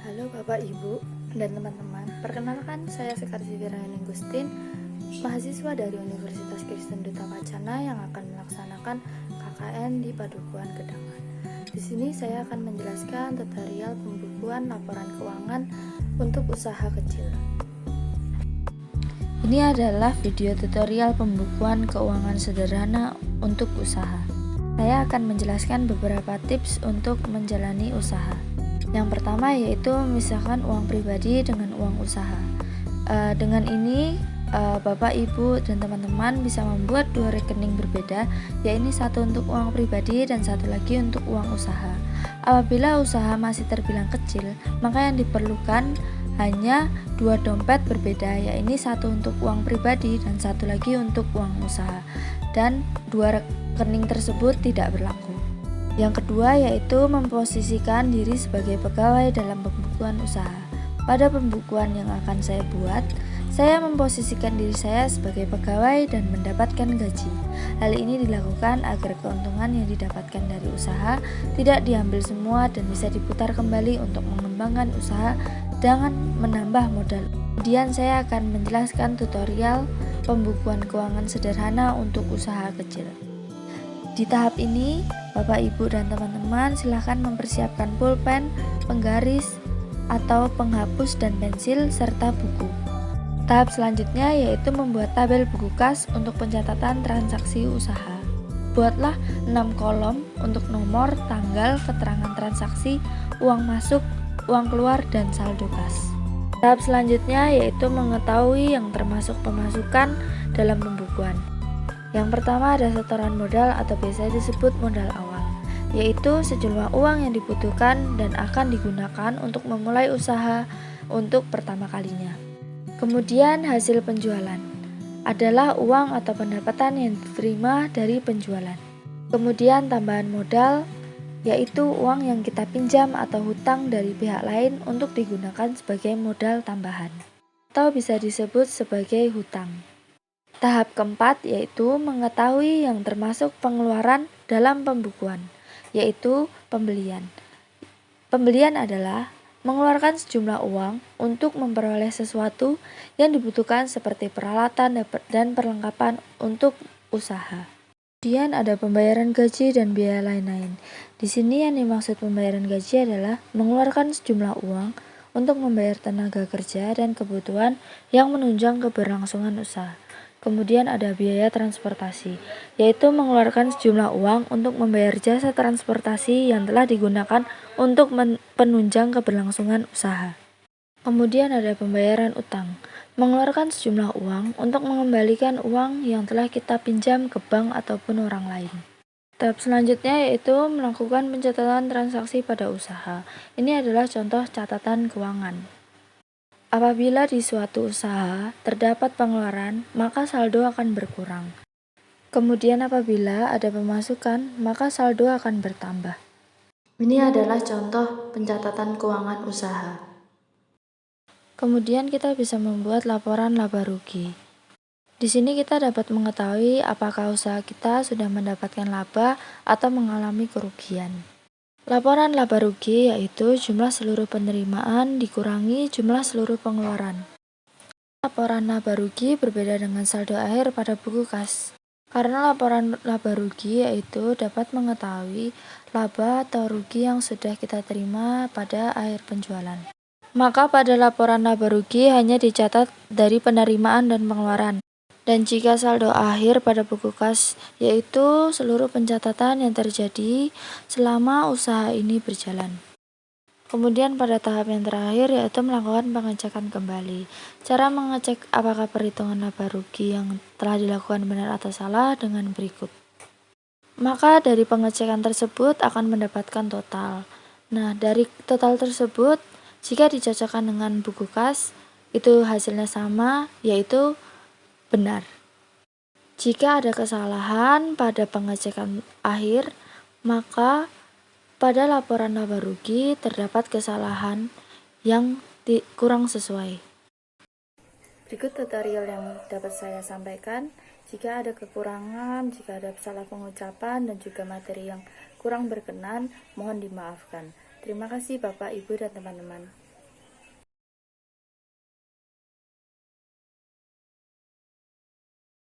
Halo Bapak, Ibu, dan teman-teman. Perkenalkan, saya Sekarsi Wirayani Gustin, mahasiswa dari Universitas Kristen Duta Wacana yang akan melaksanakan KKN di Padukuhan Gedangan. Di sini saya akan menjelaskan tutorial pembukuan laporan keuangan untuk usaha kecil. Ini adalah video tutorial pembukuan keuangan sederhana untuk usaha. Saya akan menjelaskan beberapa tips untuk menjalani usaha. Yang pertama yaitu memisahkan uang pribadi dengan uang usaha. Dengan ini Bapak, Ibu, dan teman-teman bisa membuat dua rekening berbeda, yaitu satu untuk uang pribadi dan satu lagi untuk uang usaha. Apabila usaha masih terbilang kecil, maka yang diperlukan hanya dua dompet berbeda, yaitu satu untuk uang pribadi dan satu lagi untuk uang usaha, dan dua rekening tersebut tidak berlaku. Yang kedua yaitu memposisikan diri sebagai pegawai dalam pembukuan usaha. Pada pembukuan yang akan saya buat, saya memposisikan diri saya sebagai pegawai dan mendapatkan gaji. Hal ini dilakukan agar keuntungan yang didapatkan dari usaha tidak diambil semua dan bisa diputar kembali untuk mengembangkan usaha dengan menambah modal. Kemudian saya akan menjelaskan tutorial pembukuan keuangan sederhana untuk usaha kecil. Di tahap ini, Bapak, Ibu, dan teman-teman silakan mempersiapkan pulpen, penggaris, atau penghapus dan pensil, serta buku. Tahap selanjutnya yaitu membuat tabel buku kas untuk pencatatan transaksi usaha. Buatlah 6 kolom untuk nomor, tanggal, keterangan transaksi, uang masuk, uang keluar, dan saldo kas. Tahap selanjutnya yaitu mengetahui yang termasuk pemasukan dalam pembukuan. Yang pertama ada setoran modal atau biasa disebut modal awal, yaitu sejumlah uang yang dibutuhkan dan akan digunakan untuk memulai usaha untuk pertama kalinya. Kemudian hasil penjualan adalah uang atau pendapatan yang diterima dari penjualan. Kemudian tambahan modal, yaitu uang yang kita pinjam atau hutang dari pihak lain untuk digunakan sebagai modal tambahan, atau bisa disebut sebagai hutang. Tahap keempat yaitu mengetahui yang termasuk pengeluaran dalam pembukuan, yaitu pembelian. Pembelian adalah mengeluarkan sejumlah uang untuk memperoleh sesuatu yang dibutuhkan seperti peralatan dan perlengkapan untuk usaha. Kemudian ada pembayaran gaji dan biaya lain-lain. Di sini yang dimaksud pembayaran gaji adalah mengeluarkan sejumlah uang untuk membayar tenaga kerja dan kebutuhan yang menunjang keberlangsungan usaha. Kemudian ada biaya transportasi, yaitu mengeluarkan sejumlah uang untuk membayar jasa transportasi yang telah digunakan untuk penunjang keberlangsungan usaha. Kemudian ada pembayaran utang, mengeluarkan sejumlah uang untuk mengembalikan uang yang telah kita pinjam ke bank ataupun orang lain. Tahap selanjutnya yaitu melakukan pencatatan transaksi pada usaha. Ini adalah contoh catatan keuangan. Apabila di suatu usaha terdapat pengeluaran, maka saldo akan berkurang. Kemudian apabila ada pemasukan, maka saldo akan bertambah. Ini adalah contoh pencatatan keuangan usaha. Kemudian kita bisa membuat laporan laba rugi. Di sini kita dapat mengetahui apakah usaha kita sudah mendapatkan laba atau mengalami kerugian. Laporan laba rugi yaitu jumlah seluruh penerimaan dikurangi jumlah seluruh pengeluaran. Laporan laba rugi berbeda dengan saldo akhir pada buku kas. Karena laporan laba rugi yaitu dapat mengetahui laba atau rugi yang sudah kita terima pada akhir penjualan. Maka pada laporan laba rugi hanya dicatat dari penerimaan dan pengeluaran. Dan jika saldo akhir pada buku kas yaitu seluruh pencatatan yang terjadi selama usaha ini berjalan. Kemudian pada tahap yang terakhir yaitu melakukan pengecekan kembali. Cara mengecek apakah perhitungan laba rugi yang telah dilakukan benar atau salah dengan berikut. Maka dari pengecekan tersebut akan mendapatkan total. Nah, dari total tersebut jika dicocokkan dengan buku kas itu hasilnya sama, yaitu benar. Jika ada kesalahan pada pengecekan akhir, maka pada laporan laba rugi terdapat kesalahan yang kurang sesuai. Berikut tutorial yang dapat saya sampaikan. Jika ada kekurangan, jika ada salah pengucapan, dan juga materi yang kurang berkenan, mohon dimaafkan. Terima kasih Bapak, Ibu, dan teman-teman.